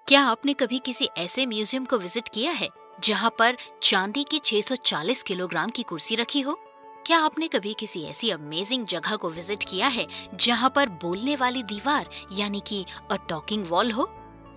क्या आपने कभी किसी ऐसे म्यूजियम को विजिट किया है जहां पर चांदी की 640 किलोग्राम की कुर्सी रखी हो? क्या आपने कभी किसी ऐसी अमेजिंग जगह को विजिट किया है जहां पर बोलने वाली दीवार यानी कि अ टॉकिंग वॉल हो?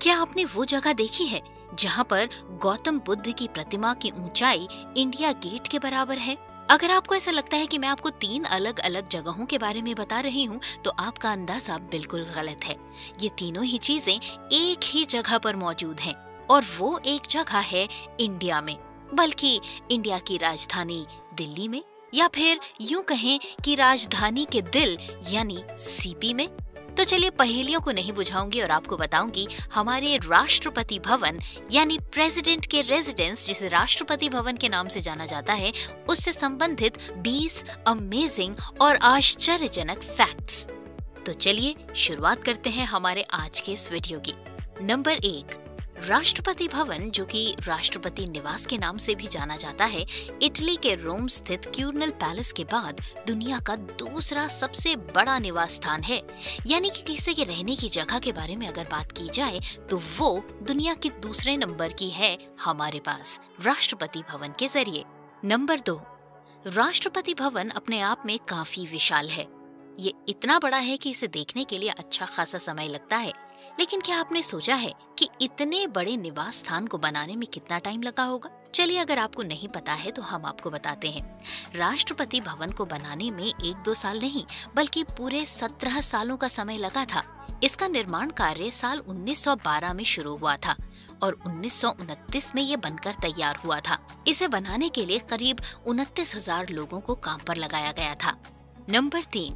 क्या आपने वो जगह देखी है जहां पर गौतम बुद्ध की प्रतिमा की ऊंचाई इंडिया गेट के बराबर है? अगर आपको ऐसा लगता है कि मैं आपको 3 अलग अलग जगहों के बारे में बता रही हूँ, तो आपका अंदाजा बिल्कुल गलत है। ये तीनों ही चीजें एक ही जगह पर मौजूद हैं और वो एक जगह है इंडिया में, बल्कि इंडिया की राजधानी दिल्ली में, या फिर यूं कहें कि राजधानी के दिल यानी सीपी में। तो चलिए पहेलियों को नहीं बुझाऊंगी और आपको बताऊंगी हमारे राष्ट्रपति भवन यानी प्रेसिडेंट के रेजिडेंस, जिसे राष्ट्रपति भवन के नाम से जाना जाता है, उससे संबंधित 20 अमेजिंग और आश्चर्यजनक फैक्ट्स। तो चलिए शुरुआत करते हैं हमारे आज के इस वीडियो की। नंबर 1, राष्ट्रपति भवन, जो कि राष्ट्रपति निवास के नाम से भी जाना जाता है, इटली के रोम स्थित क्यूरनल पैलेस के बाद दुनिया का दूसरा सबसे बड़ा निवास स्थान है। यानी कि किसी के रहने की जगह के बारे में अगर बात की जाए तो वो दुनिया के दूसरे नंबर की है हमारे पास राष्ट्रपति भवन के जरिए। नंबर 2, राष्ट्रपति भवन अपने आप में काफी विशाल है। ये इतना बड़ा है कि इसे देखने के लिए अच्छा खासा समय लगता है। लेकिन क्या आपने सोचा है कि इतने बड़े निवास स्थान को बनाने में कितना टाइम लगा होगा? चलिए, अगर आपको नहीं पता है तो हम आपको बताते हैं। राष्ट्रपति भवन को बनाने में 1-2 साल नहीं, बल्कि पूरे 17 सालों का समय लगा था। इसका निर्माण कार्य साल 1912 में शुरू हुआ था और 1929 में ये बनकर तैयार हुआ था। इसे बनाने के लिए करीब 29,000 लोगों को काम पर लगाया गया था। नंबर 3,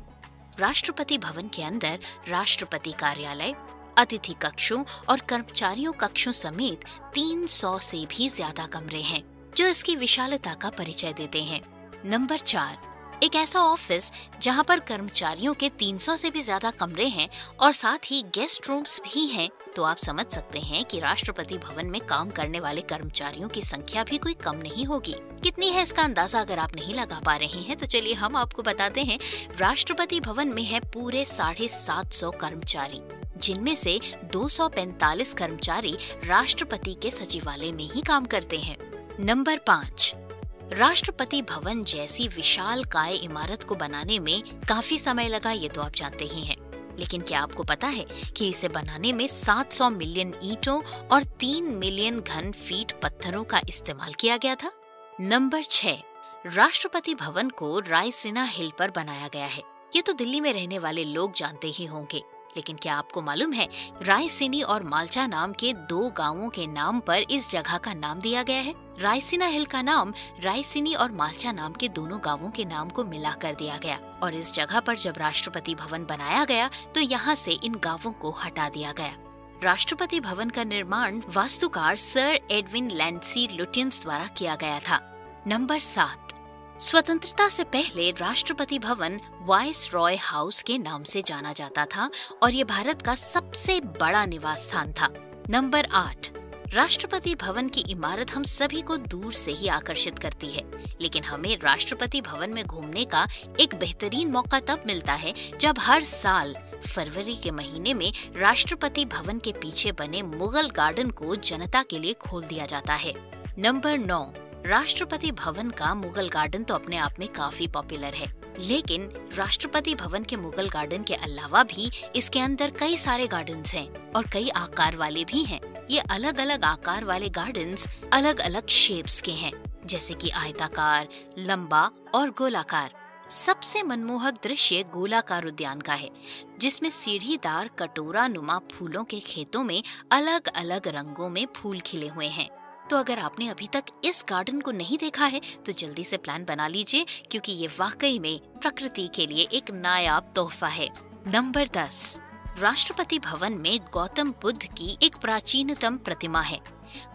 राष्ट्रपति भवन के अंदर राष्ट्रपति कार्यालय, अतिथि कक्षों और कर्मचारियों कक्षों समेत 300 से भी ज्यादा कमरे हैं, जो इसकी विशालता का परिचय देते हैं। नंबर 4, एक ऐसा ऑफिस जहां पर कर्मचारियों के 300 से भी ज्यादा कमरे हैं और साथ ही गेस्ट रूम्स भी हैं। तो आप समझ सकते हैं कि राष्ट्रपति भवन में काम करने वाले कर्मचारियों की संख्या भी कोई कम नहीं होगी। कितनी है इसका अंदाजा अगर आप नहीं लगा पा रहे हैं तो चलिए हम आपको बताते हैं। राष्ट्रपति भवन में है पूरे 750 कर्मचारी, जिनमें से 245 कर्मचारी राष्ट्रपति के सचिवालय में ही काम करते हैं। नंबर 5, राष्ट्रपति भवन जैसी विशालकाय इमारत को बनाने में काफी समय लगा, ये तो आप जानते ही हैं। लेकिन क्या आपको पता है कि इसे बनाने में 700 मिलियन ईंटों और 3 मिलियन घन फीट पत्थरों का इस्तेमाल किया गया था। नंबर 6, राष्ट्रपति भवन को रायसीना हिल पर बनाया गया है। ये तो दिल्ली में रहने वाले लोग जानते ही होंगे, लेकिन क्या आपको मालूम है रायसीनी और माल्चा नाम के 2 गांवों के नाम पर इस जगह का नाम दिया गया है। रायसीना हिल का नाम रायसीनी और माल्चा नाम के दोनों गांवों के नाम को मिलाकर दिया गया और इस जगह पर जब राष्ट्रपति भवन बनाया गया तो यहाँ से इन गांवों को हटा दिया गया। राष्ट्रपति भवन का निर्माण वास्तुकार सर एडविन लैंडसी लुटियंस द्वारा किया गया था। नंबर 7, स्वतंत्रता से पहले राष्ट्रपति भवन वाइस रॉय हाउस के नाम से जाना जाता था और ये भारत का सबसे बड़ा निवास स्थान था। नंबर 8, राष्ट्रपति भवन की इमारत हम सभी को दूर से ही आकर्षित करती है, लेकिन हमें राष्ट्रपति भवन में घूमने का एक बेहतरीन मौका तब मिलता है जब हर साल फरवरी के महीने में राष्ट्रपति भवन के पीछे बने मुगल गार्डन को जनता के लिए खोल दिया जाता है। नंबर 9, राष्ट्रपति भवन का मुगल गार्डन तो अपने आप में काफी पॉपुलर है, लेकिन राष्ट्रपति भवन के मुगल गार्डन के अलावा भी इसके अंदर कई सारे गार्डन्स हैं और कई आकार वाले भी हैं। ये अलग अलग आकार वाले गार्डन्स अलग अलग शेप्स के हैं, जैसे कि आयताकार, लंबा और गोलाकार। सबसे मनमोहक दृश्य गोलाकार उद्यान का है, जिसमें सीढ़ीदार कटोरा नुमा फूलों के खेतों में अलग अलग रंगों में फूल खिले हुए हैं। तो अगर आपने अभी तक इस गार्डन को नहीं देखा है तो जल्दी से प्लान बना लीजिए, क्योंकि ये वाकई में प्रकृति के लिए एक नायाब तोहफा है। नंबर 10, राष्ट्रपति भवन में गौतम बुद्ध की एक प्राचीनतम प्रतिमा है।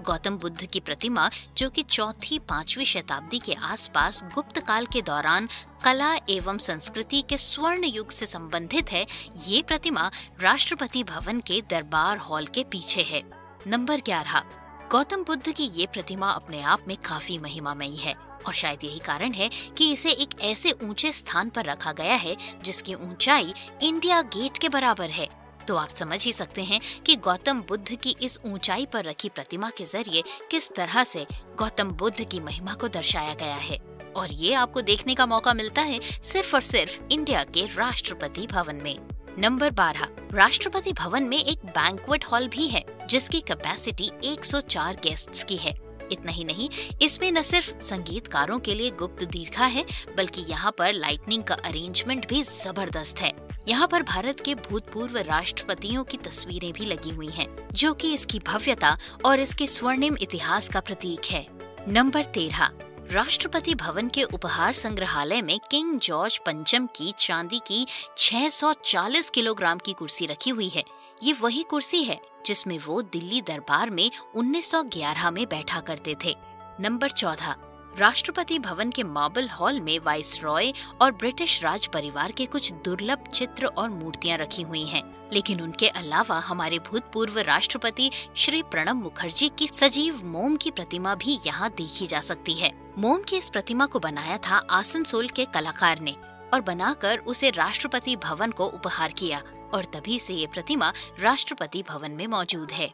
गौतम बुद्ध की प्रतिमा, जो कि 4वीं-5वीं शताब्दी के आसपास गुप्त काल के दौरान कला एवं संस्कृति के स्वर्ण युग से संबंधित है, ये प्रतिमा राष्ट्रपति भवन के दरबार हॉल के पीछे है। नंबर 11, गौतम बुद्ध की ये प्रतिमा अपने आप में काफी महिमामयी है और शायद यही कारण है कि इसे एक ऐसे ऊंचे स्थान पर रखा गया है जिसकी ऊंचाई इंडिया गेट के बराबर है। तो आप समझ ही सकते हैं कि गौतम बुद्ध की इस ऊंचाई पर रखी प्रतिमा के जरिए किस तरह से गौतम बुद्ध की महिमा को दर्शाया गया है। और ये आपको देखने का मौका मिलता है सिर्फ और सिर्फ इंडिया के राष्ट्रपति भवन में। नंबर 12, राष्ट्रपति भवन में एक बैंक्वेट हॉल भी है जिसकी कैपेसिटी 104 गेस्ट्स की है। इतना ही नहीं, इसमें न सिर्फ संगीतकारों के लिए गुप्त दीर्घा है, बल्कि यहाँ पर लाइटनिंग का अरेंजमेंट भी जबरदस्त है। यहाँ पर भारत के भूतपूर्व राष्ट्रपतियों की तस्वीरें भी लगी हुई हैं, जो कि इसकी भव्यता और इसके स्वर्णिम इतिहास का प्रतीक है। नंबर 13, राष्ट्रपति भवन के उपहार संग्रहालय में किंग जॉर्ज पंचम की चांदी की 640 किलोग्राम की कुर्सी रखी हुई है। ये वही कुर्सी है जिसमें वो दिल्ली दरबार में 1911 में बैठा करते थे। नंबर 14, राष्ट्रपति भवन के मार्बल हॉल में वाइसरॉय और ब्रिटिश राज परिवार के कुछ दुर्लभ चित्र और मूर्तियां रखी हुई हैं। लेकिन उनके अलावा हमारे भूतपूर्व राष्ट्रपति श्री प्रणब मुखर्जी की सजीव मोम की प्रतिमा भी यहाँ देखी जा सकती है। मोम की इस प्रतिमा को बनाया था आसनसोल के कलाकार ने और बनाकर उसे राष्ट्रपति भवन को उपहार किया, और तभी से ये प्रतिमा राष्ट्रपति भवन में मौजूद है।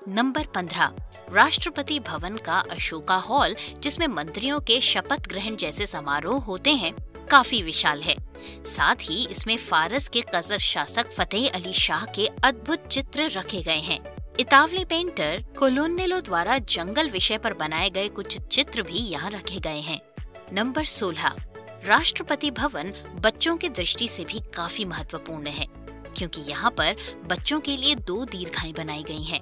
नंबर 15, राष्ट्रपति भवन का अशोका हॉल, जिसमें मंत्रियों के शपथ ग्रहण जैसे समारोह होते हैं, काफी विशाल है। साथ ही इसमें फारस के कजर शासक फतेह अली शाह के अद्भुत चित्र रखे गए हैं। इतावली पेंटर कोलोनेलो द्वारा जंगल विषय पर बनाए गए कुछ चित्र भी यहाँ रखे गए हैं। नंबर 16, राष्ट्रपति भवन बच्चों की दृष्टि से भी काफी महत्वपूर्ण है, क्योंकि यहाँ पर बच्चों के लिए 2 दीर्घाएं बनाई गई हैं।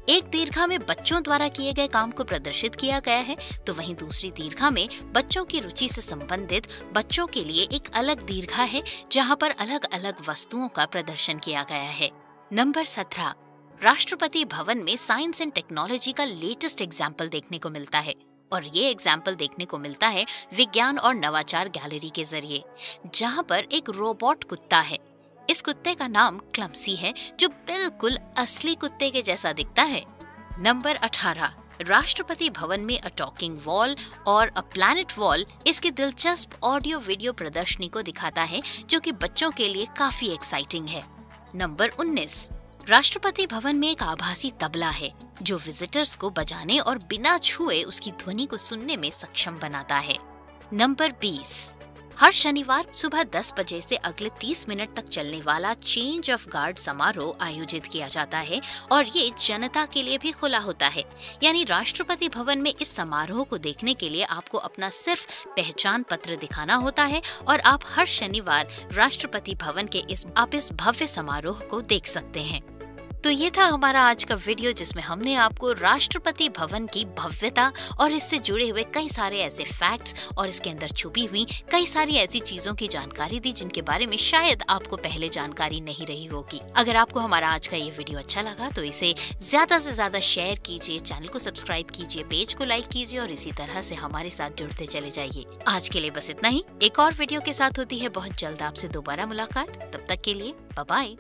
एक दीर्घा में बच्चों द्वारा किए गए काम को प्रदर्शित किया गया है, तो वहीं दूसरी दीर्घा में बच्चों की रुचि से संबंधित बच्चों के लिए एक अलग दीर्घा है, जहाँ पर अलग अलग वस्तुओं का प्रदर्शन किया गया है। नंबर 17, राष्ट्रपति भवन में साइंस एंड टेक्नोलॉजी का लेटेस्ट एग्जाम्पल देखने को मिलता है, और ये एग्जाम्पल देखने को मिलता है विज्ञान और नवाचार गैलरी के जरिए, जहाँ पर एक रोबोट कुत्ता है। इस कुत्ते का नाम क्लम्सी है, जो बिल्कुल असली कुत्ते के जैसा दिखता है। नंबर 18, राष्ट्रपति भवन में अ टॉकिंग वॉल और अ प्लैनेट वॉल इसकी दिलचस्प ऑडियो वीडियो प्रदर्शनी को दिखाता है, जो कि बच्चों के लिए काफी एक्साइटिंग है। नंबर 19, राष्ट्रपति भवन में एक आभासी तबला है, जो विजिटर्स को बजाने और बिना छुए उसकी ध्वनि को सुनने में सक्षम बनाता है। नंबर 20, हर शनिवार सुबह 10 बजे से अगले 30 मिनट तक चलने वाला चेंज ऑफ गार्ड समारोह आयोजित किया जाता है, और ये जनता के लिए भी खुला होता है। यानी राष्ट्रपति भवन में इस समारोह को देखने के लिए आपको अपना सिर्फ पहचान पत्र दिखाना होता है, और आप हर शनिवार राष्ट्रपति भवन के इस भव्य समारोह को देख सकते हैं। तो ये था हमारा आज का वीडियो, जिसमें हमने आपको राष्ट्रपति भवन की भव्यता और इससे जुड़े हुए कई सारे ऐसे फैक्ट्स और इसके अंदर छुपी हुई कई सारी ऐसी चीजों की जानकारी दी, जिनके बारे में शायद आपको पहले जानकारी नहीं रही होगी। अगर आपको हमारा आज का ये वीडियो अच्छा लगा तो इसे ज्यादा से ज्यादा शेयर कीजिए, चैनल को सब्सक्राइब कीजिए, पेज को लाइक कीजिए, और इसी तरह से हमारे साथ जुड़ते चले जाइए। आज के लिए बस इतना ही। एक और वीडियो के साथ होती है बहुत जल्द आपसे दोबारा मुलाकात। तब तक के लिए बाय बाय।